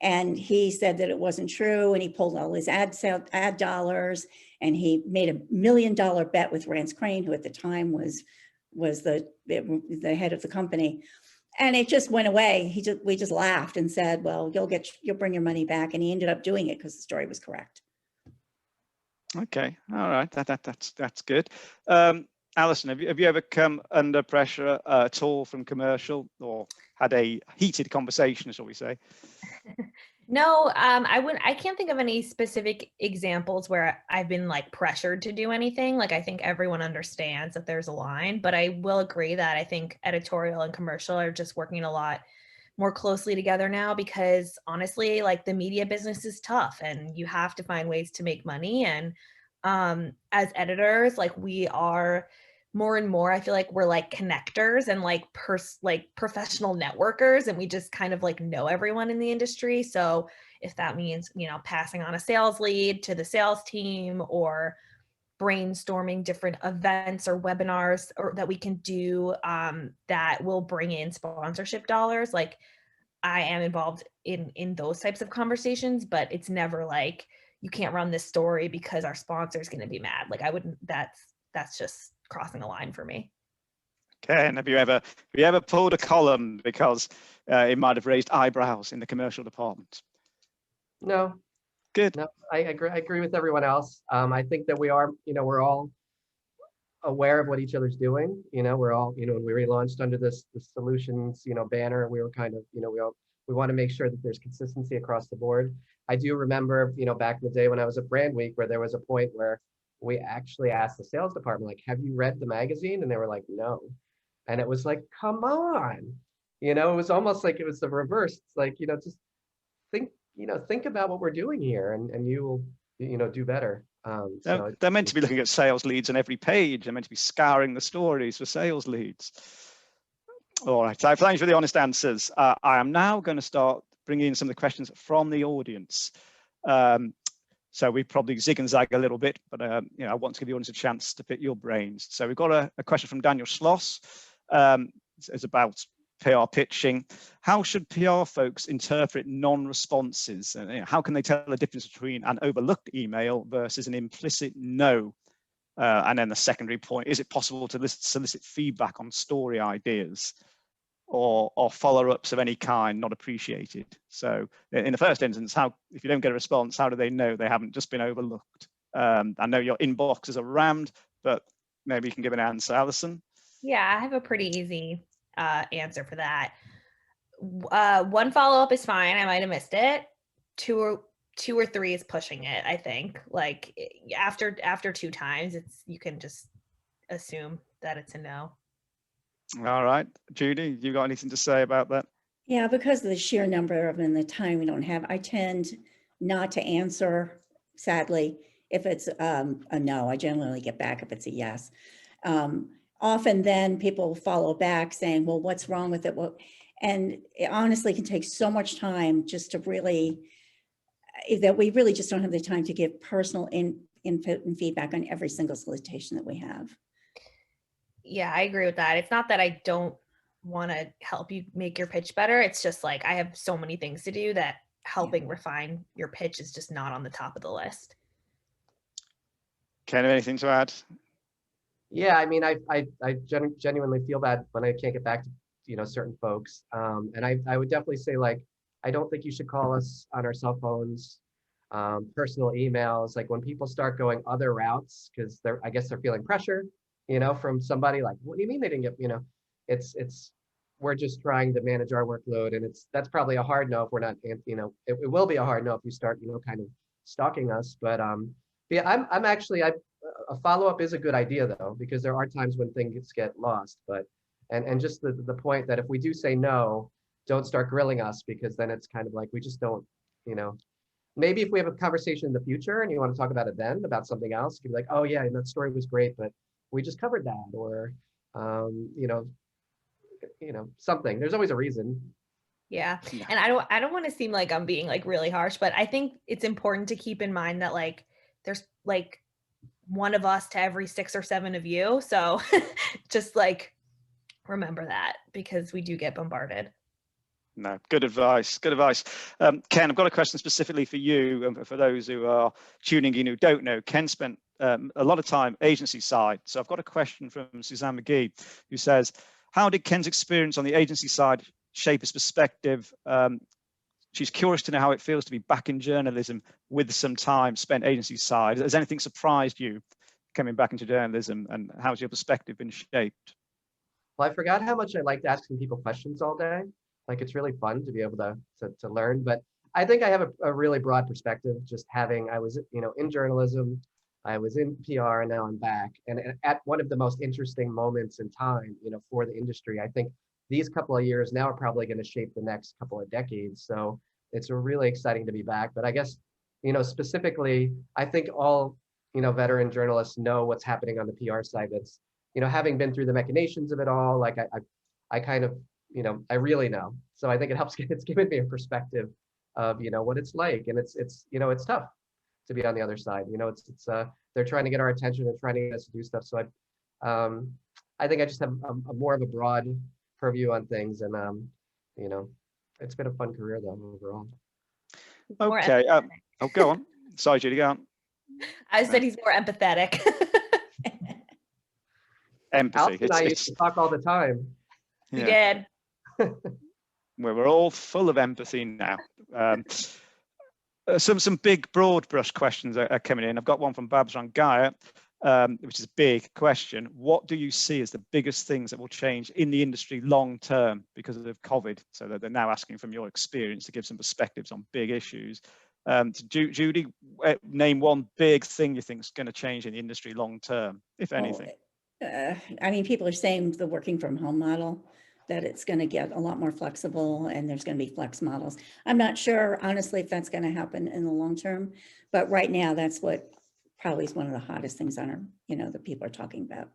And he said that it wasn't true. And he pulled all his ad dollars. And he made $1 million bet with Rance Crane, who at the time was the head of the company. And it just went away. We just laughed and said, well, you'll bring your money back. And he ended up doing it because the story was correct. Okay, all right, that's good. Alison, have you ever come under pressure at all from commercial, or had a heated conversation, shall we say? No, I can't think of any specific examples where I've been like pressured to do anything. Like I think everyone understands that there's a line, but I will agree that I think editorial and commercial are just working a lot more closely together now because honestly, like the media business is tough and you have to find ways to make money. And as editors, like we are more and more, I feel like we're like connectors and like professional networkers, and we just kind of like know everyone in the industry. So if that means, you know, passing on a sales lead to the sales team or brainstorming different events or webinars or that we can do that will bring in sponsorship dollars, like I am involved in those types of conversations, but it's never like you can't run this story because our sponsor is going to be mad. Like I wouldn't, that's just crossing a line for me. Okay, and have you ever pulled a column because it might have raised eyebrows in the commercial department? No. Good. No, I agree with everyone else. I think that we are, you know, we're all aware of what each other's doing. You know, we're all, you know, when we relaunched under the solutions, you know, banner, we were kind of, you know, we want to make sure that there's consistency across the board. I do remember, you know, back in the day when I was at Brand Week, where there was a point where we actually asked the sales department, like, have you read the magazine? And they were like, no. And it was like, come on, you know, it was almost like it was the reverse. It's like, you know, just think about what we're doing here, and you will, you know, do better. So They're meant to be looking at sales leads on every page. They're meant to be scouring the stories for sales leads. All right, so thanks for the honest answers. I am now going to start bringing in some of the questions from the audience. So we probably zig and zag a little bit, but you know, I want to give the audience a chance to pick your brains. So we've got a question from Daniel Schloss. It's about PR pitching. How should PR folks interpret non-responses? And you know, how can they tell the difference between an overlooked email versus an implicit no? And then the secondary point, is it possible to solicit feedback on story ideas or follow-ups of any kind not appreciated? So in the first instance, if you don't get a response, how do they know they haven't just been overlooked? I know your inboxes are rammed, but maybe you can give an answer, Alison. Yeah, I have a pretty easy answer for that. One follow-up is fine. I might have missed it. Two or three is pushing it, I think. Like after 2 times, you can just assume that it's a no. All right, Judy, you got anything to say about that? Yeah, because of the sheer number of and the time we don't have, I tend not to answer, sadly, if it's a no. I generally get back if it's a yes. Often then people follow back saying, well, what's wrong with it? And it honestly can take so much time just to really, that we really just don't have the time to give personal input and feedback on every single solicitation that we have. Yeah, I agree with that. It's not that I don't want to help you make your pitch better. It's just like I have so many things to do that helping refine your pitch is just not on the top of the list. Ken, anything to add? Yeah, I mean, I genuinely feel bad when I can't get back to, you know, certain folks. And I would definitely say, like, I don't think you should call us on our cell phones, personal emails. Like when people start going other routes, because I guess they're feeling pressure, you know, from somebody, like, what do you mean they didn't get, you know, we're just trying to manage our workload. And that's probably a hard no if we're not, you know, it will be a hard no if you start, you know, kind of stalking us. But yeah, I'm actually, a follow-up is a good idea though, because there are times when things get lost, but, and just the point that if we do say no, don't start grilling us, because then it's kind of like, we just don't, you know, maybe if we have a conversation in the future and you want to talk about it then, about something else, you'd be like, oh yeah, and that story was great, but we just covered that, or, you know, something, there's always a reason. Yeah. And I don't want to seem like I'm being like really harsh, but I think it's important to keep in mind that like, there's like one of us to every 6 or 7 of you. So just like, remember that, because we do get bombarded. No, good advice. Good advice. Ken, I've got a question specifically for you. For those who are tuning in who don't know, Ken spent a lot of time agency side. So I've got a question from Suzanne McGee, who says, how did Ken's experience on the agency side shape his perspective? She's curious to know how it feels to be back in journalism with some time spent agency side. Has anything surprised you coming back into journalism, and how's your perspective been shaped? Well, I forgot how much I liked asking people questions all day. Like, it's really fun to be able to learn. But I think I have a really broad perspective, just having, I was, in journalism, I was in PR, and now I'm back. And at one of the most interesting moments in time, for the industry, I think these couple of years now are probably going to shape the next couple of decades. So it's really exciting to be back. But I guess, specifically, I think all, veteran journalists know what's happening on the PR side. That's, having been through the machinations of it all, like I kind of, I really know. So I think it helps, it's given me a perspective of, what it's like. And it's tough to be on the other side. They're trying to get our attention and trying to get us to do stuff. So I think I just have a more of a broad purview on things. And, it's been a fun career though, overall. Okay. Go on. Sorry, Judy, go on. I said he's more empathetic. Empathy. I used to talk all the time. We did. We're all full of empathy now. Some big broad brush questions are coming in. I've got one from Babs Rangaya, which is a big question. What do you see as the biggest things that will change in the industry long term because of COVID? So that they're now asking from your experience to give some perspectives on big issues. Judy, name one big thing you think is going to change in the industry long term, if anything. I mean, people are saying the working from home model, that it's going to get a lot more flexible and there's going to be flex models. I'm not sure, honestly, if that's going to happen in the long term, but right now that's what probably is one of the hottest things on our, that people are talking about.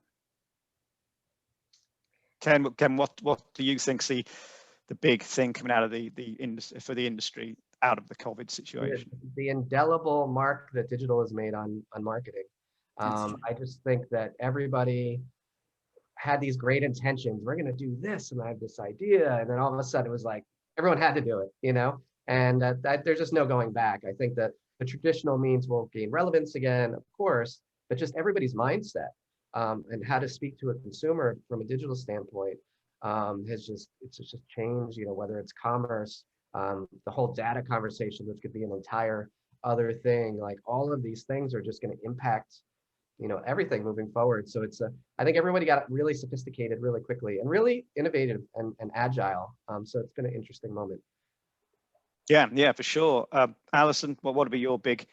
Ken, what do you think the big thing coming out of the industry for the industry out of the COVID situation? The indelible mark that digital has made on marketing. I just think that everybody had these great intentions. We're going to do this, and I have this idea, and then all of a sudden it was like everyone had to do it, and that there's just no going back. I think that the traditional means will gain relevance again, of course, but just everybody's mindset and how to speak to a consumer from a digital standpoint it's just changed. Whether it's commerce, the whole data conversation, which could be an entire other thing. Like all of these things are just going to impact everything moving forward. So I think everybody got really sophisticated really quickly and really innovative and agile. So it's been an interesting moment. Yeah, for sure. Alison, what would be your big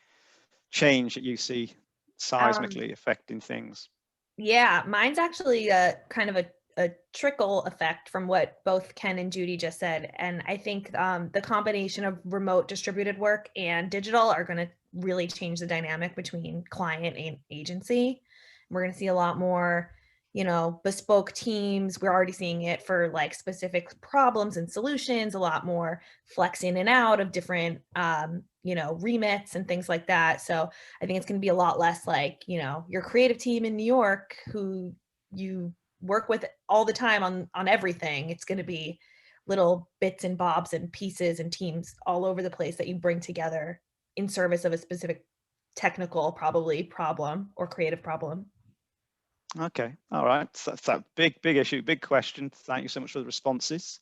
change that you see seismically affecting things? Yeah, mine's actually kind of a trickle effect from what both Ken and Judy just said. And I think the combination of remote distributed work and digital are going to really change the dynamic between client and agency. We're going to see a lot more, bespoke teams. We're already seeing it for like specific problems and solutions, a lot more flex in and out of different, remits and things like that. So I think it's going to be a lot less like, your creative team in New York who you work with all the time on everything. It's going to be little bits and bobs and pieces and teams all over the place that you bring together in service of a specific technical problem or creative problem. Okay, all right. So that's a big issue, big question. Thank you so much for the responses.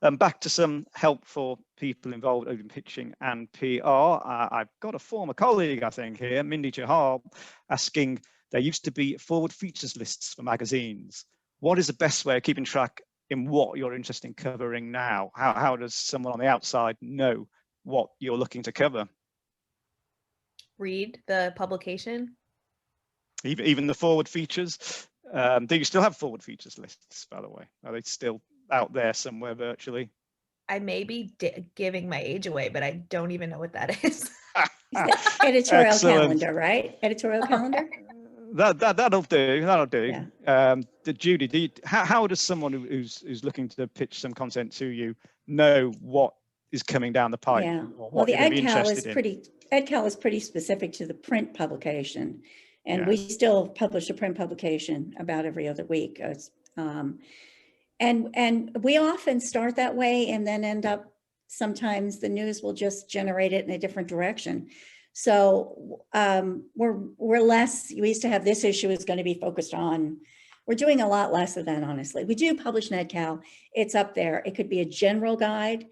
Back to some help for people involved in pitching and PR. I've got a former colleague, I think, here, Mindy Chahal, asking, there used to be forward features lists for magazines. What is the best way of keeping track in what you're interested in covering now? How does someone on the outside know what you're looking to cover? Read the publication. Even the forward features. Do you still have forward features lists, by the way? Are they still out there somewhere virtually? I may be giving my age away, but I don't even know what that is. Editorial Excellent. Calendar, right? Editorial calendar? That'll do. Yeah. Judy, how does someone who's looking to pitch some content to you know what is coming down the pipe? Yeah. Or Well, what the you're gonna be EdCal interested is pretty specific to the print publication. And Yeah. we still publish a print publication about every other week. And we often start that way and then end up, sometimes the news will just generate it in a different direction. So we're less, we used to have this issue is going to be focused on, we're doing a lot less of that, honestly. We do publish an EdCal, it's up there. It could be a general guide,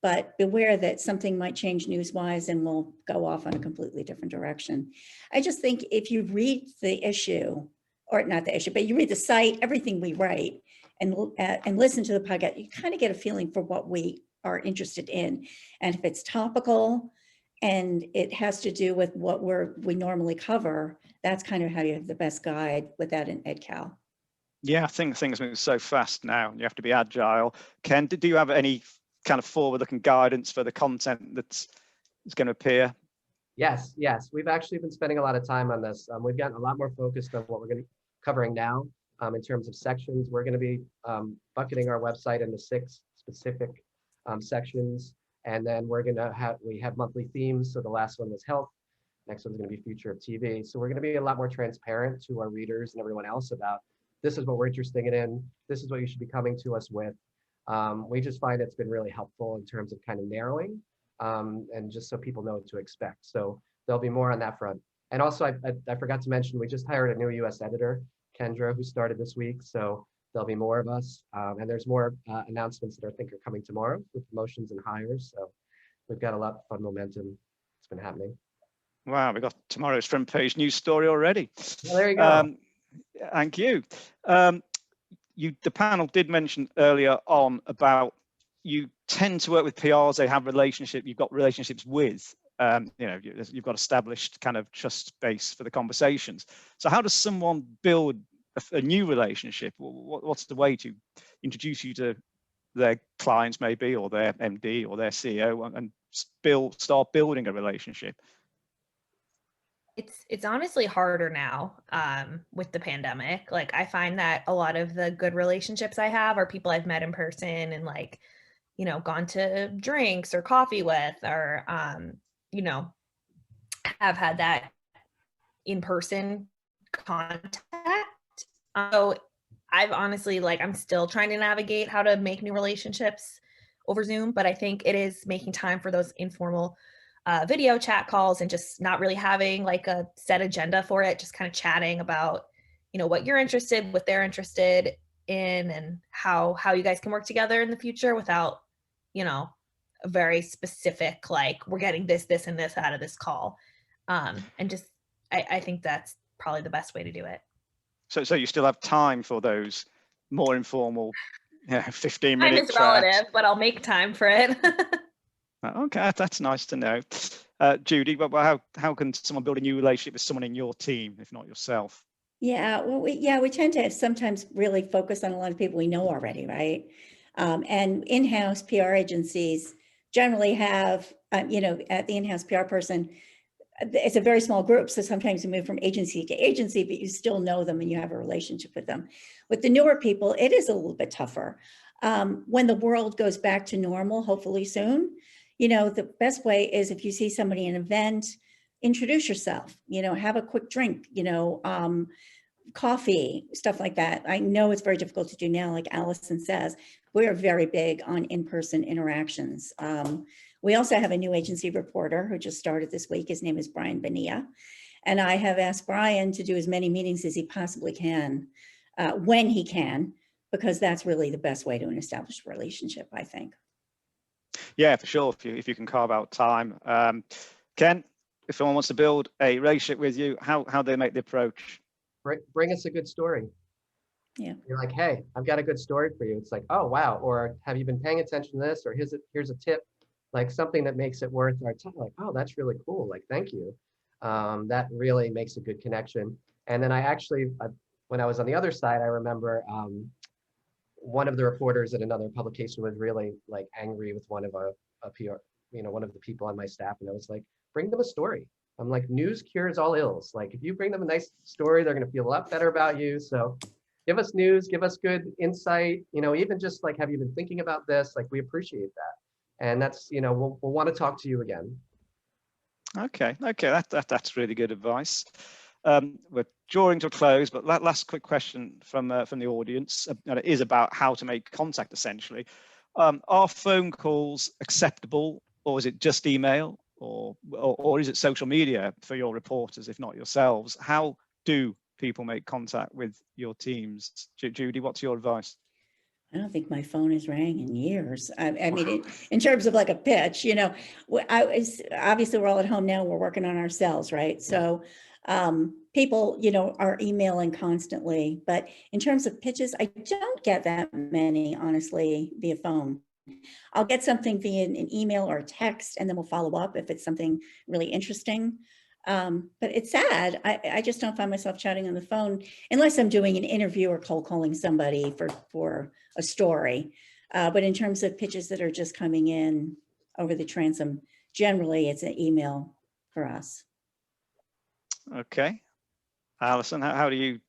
but beware that something might change news-wise and we'll go off on a completely different direction. I just think if you read the issue, or not the issue, but you read the site, everything we write, and listen to the podcast, you kind of get a feeling for what we are interested in. And if it's topical and it has to do with what we normally cover, that's kind of how you have the best guide without an EdCal. Yeah, I think things move so fast now. You have to be agile. Ken, do you have any kind of forward-looking guidance for the content that's going to appear? Yes, yes. We've actually been spending a lot of time on this. We've gotten a lot more focused on what we're going to be covering now in terms of sections. We're going to be bucketing our website into 6 specific sections. And then we have monthly themes. So the last one was health. Next one's going to be future of TV. So we're going to be a lot more transparent to our readers and everyone else about this is what we're interested in. This is what you should be coming to us with. We just find it's been really helpful in terms of kind of narrowing and just so people know what to expect. So there'll be more on that front. And also, I forgot to mention, we just hired a new US editor, Kendra, who started this week. So there'll be more of us. And there's more announcements that I think are coming tomorrow with promotions and hires. So we've got a lot of fun momentum that's been happening. Wow, we got tomorrow's front page news story already. Well, there you go. Thank you. The panel did mention earlier on about you tend to work with PRs. They have you've got relationships with. You've got established kind of trust base for the conversations. So how does someone build a new relationship? What's the way to introduce you to their clients, maybe, or their MD or their CEO, and start building a relationship? It's honestly harder now with the pandemic. Like, I find that a lot of the good relationships I have are people I've met in person and, like, gone to drinks or coffee with, or have had that in-person contact. So I've honestly, I'm still trying to navigate how to make new relationships over Zoom, but I think it is making time for those informal video chat calls and just not really having like a set agenda for it, just kind of chatting about, what you're interested, what they're interested in, and how you guys can work together in the future without, a very specific, like, we're getting this, and this out of this call. And just, I think that's probably the best way to do it. So you still have time for those more informal, 15-minute time is chats. relative, but I'll make time for it. Okay, that's nice to know. Judy, but how can someone build a new relationship with someone in your team, if not yourself? Yeah, well, we tend to sometimes really focus on a lot of people we know already, right? And in-house PR agencies generally have, at the in-house PR person, it's a very small group. So sometimes you move from agency to agency, but you still know them and you have a relationship with them. With the newer people, it is a little bit tougher. When the world goes back to normal, hopefully soon, the best way is if you see somebody in an event, introduce yourself, have a quick drink, coffee, stuff like that. I know it's very difficult to do now, like Alison says. We are very big on in-person interactions. We also have a new agency reporter who just started this week. His name is Brian Bonilla. And I have asked Brian to do as many meetings as he possibly can, when he can, because that's really the best way to an established relationship, I think. Yeah, for sure. If you can carve out time. Ken, if someone wants to build a relationship with you, how do they make the approach? Bring us a good story. Yeah. You're like, hey, I've got a good story for you. It's like, oh, wow. Or have you been paying attention to this? Or here's a tip, like something that makes it worth our time. Like, oh, that's really cool. Like, thank you. That really makes a good connection. And then when I was on the other side, I remember one of the reporters at another publication was really like angry with one of a PR, one of the people on my staff. And I was like, bring them a story. I'm like, news cures all ills. Like, if you bring them a nice story, they're going to feel a lot better about you. So give us news, give us good insight, even just like, have you been thinking about this? Like, we appreciate that. And that's, we'll want to talk to you again. Okay, that's really good advice. We're drawing to a close, but last quick question from the audience, and it is about how to make contact, essentially. Are phone calls acceptable, or is it just email, or is it social media for your reporters, if not yourselves? How do people make contact with your teams? Judy, what's your advice? I don't think my phone has rang in years. I mean, in terms of like a pitch, obviously we're all at home now, we're working on ourselves, right? So people, are emailing constantly, but in terms of pitches, I don't get that many, honestly, via phone. I'll get something via an email or a text, and then we'll follow up if it's something really interesting. But it's sad. I just don't find myself chatting on the phone unless I'm doing an interview or cold calling somebody for a story. But in terms of pitches that are just coming in over the transom, generally it's an email for us. Okay. Alison, how do you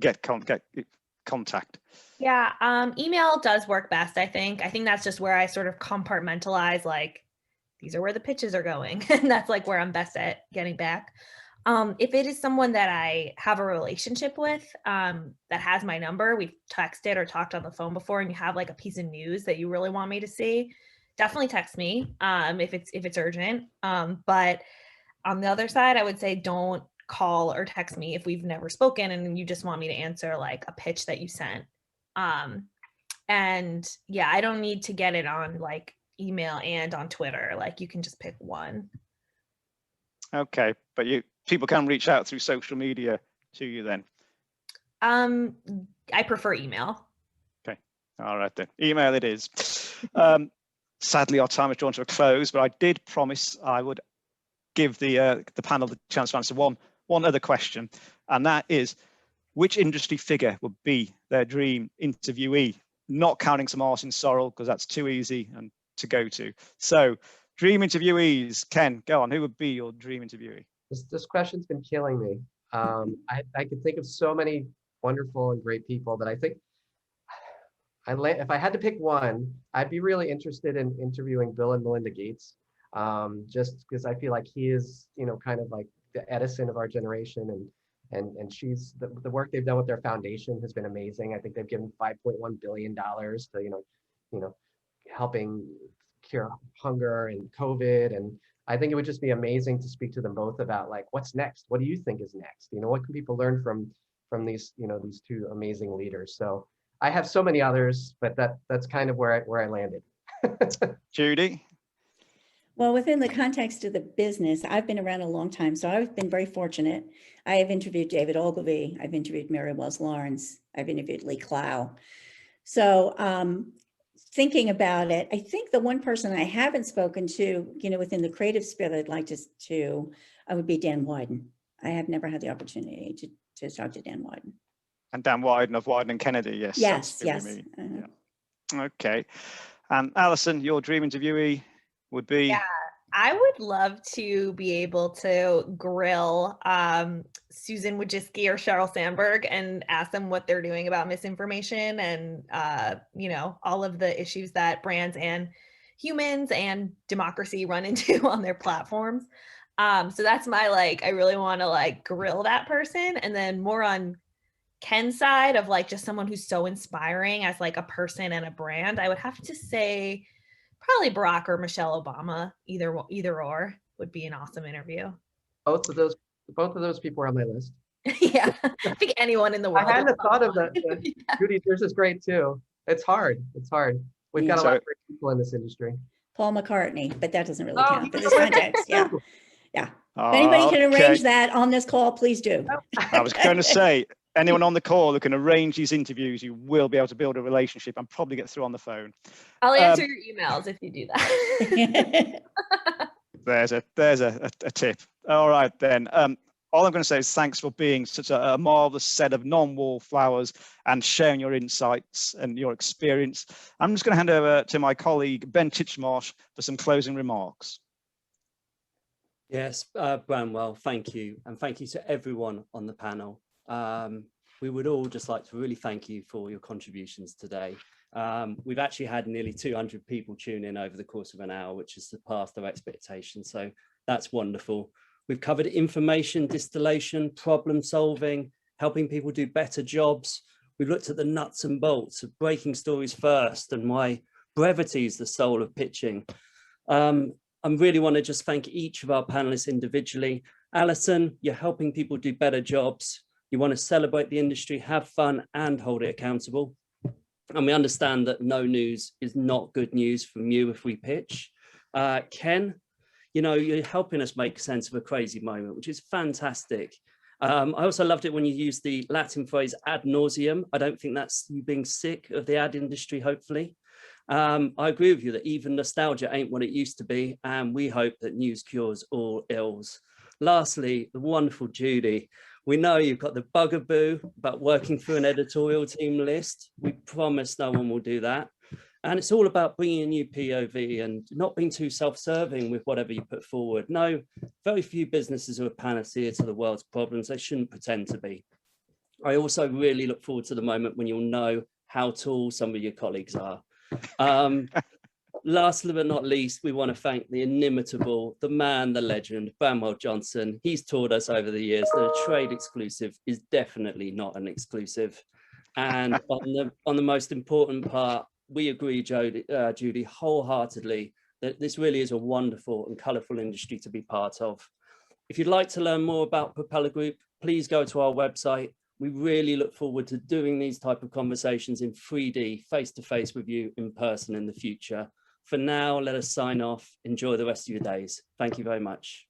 get contact? Yeah, email does work best, I think. I think that's just where I sort of compartmentalize, like, these are where the pitches are going. And that's like where I'm best at getting back. If it is someone that I have a relationship with, that has my number, we've texted or talked on the phone before, and you have like a piece of news that you really want me to see, definitely text me if it's urgent. But on the other side, I would say don't call or text me if we've never spoken and you just want me to answer like a pitch that you sent. And yeah, I don't need to get it on like email and on Twitter. Like you can just pick one. Okay, but people can reach out through social media to you then? I prefer email. Okay, all right then, email it is. Sadly, our time is drawn to a close, but I did promise I would give the panel the chance to answer one other question, and that is, which industry figure would be their dream interviewee? Not counting some Martin Sorrell, because that's too easy and to go to. So, dream interviewees. Ken, go on. Who would be your dream interviewee? This question's been killing me. I could think of so many wonderful and great people that I think if I had to pick one, I'd be really interested in interviewing Bill and Melinda Gates, just because I feel like he is, kind of like the Edison of our generation, and she's the work they've done with their foundation has been amazing. I think they've given $5.1 billion to helping cure hunger and COVID, and I think it would just be amazing to speak to them both about like what's next. What do you think is next? What can people learn from these these two amazing leaders? So I have so many others, but that's kind of where I landed. Judy? Well, within the context of the business, I've been around a long time, so I've been very fortunate. I have interviewed David Ogilvy, I've interviewed Mary Wells Lawrence, I've interviewed Lee Clow. So thinking about it, I think the one person I haven't spoken to, within the creative sphere that I'd like to would be Dan Wieden. I have never had the opportunity to talk to Dan Wieden. And Dan Wieden of Wieden and Kennedy, yes. Yes. Yeah. Okay. And Alison, your dream interviewee would be? Yeah, I would love to be able to grill Susan Wojcicki or Sheryl Sandberg and ask them what they're doing about misinformation and all of the issues that brands and humans and democracy run into on their platforms. So that's my I really want to grill that person. And then more on Ken's side of just someone who's so inspiring as a person and a brand, I would have to say probably Barack or Michelle Obama. Either or would be an awesome interview. Both of those people are on my list. Yeah, I think anyone in the world. I hadn't thought of that. Yeah. Judy, yours is great too. It's hard. We've got a lot of great people in this industry. Paul McCartney, but that doesn't really count for this context. Yeah. If anybody can Okay. arrange that on this call, please do. I was going to say, anyone on the call who can arrange these interviews, you will be able to build a relationship and probably get through on the phone. I'll answer your emails if you do that. There's a tip. All right then. All I'm going to say is thanks for being such a marvelous set of non-wallflowers and sharing your insights and your experience. I'm just going to hand over to my colleague Ben Titchmarsh for some closing remarks. Yes, Branwell, thank you. And thank you to everyone on the panel. We would all just like to really thank you for your contributions today. We've actually had nearly 200 people tune in over the course of an hour, which has surpassed our expectations. So that's wonderful. We've covered information, distillation, problem solving, helping people do better jobs. We've looked at the nuts and bolts of breaking stories first and why brevity is the soul of pitching. I really want to just thank each of our panelists individually. Alison, you're helping people do better jobs. You want to celebrate the industry, have fun, and hold it accountable. And we understand that no news is not good news from you if we pitch. Ken, you're helping us make sense of a crazy moment, which is fantastic. I also loved it when you used the Latin phrase ad nauseum. I don't think that's you being sick of the ad industry, hopefully. I agree with you that even nostalgia ain't what it used to be, and we hope that news cures all ills. Lastly, the wonderful Judy. We know you've got the bugaboo about working through an editorial team list. We promise no one will do that. And it's all about bringing a new POV and not being too self-serving with whatever you put forward. No, very few businesses are a panacea to the world's problems. They shouldn't pretend to be. I also really look forward to the moment when you'll know how tall some of your colleagues are. Lastly but not least, we want to thank the inimitable, the man, the legend, Branwell Johnson. He's taught us over the years that a trade exclusive is definitely not an exclusive. And on the most important part, we agree, Judy, wholeheartedly that this really is a wonderful and colourful industry to be part of. If you'd like to learn more about Propeller Group, please go to our website. We really look forward to doing these type of conversations in 3D, face-to-face with you in person in the future. For now, let us sign off. Enjoy the rest of your days. Thank you very much.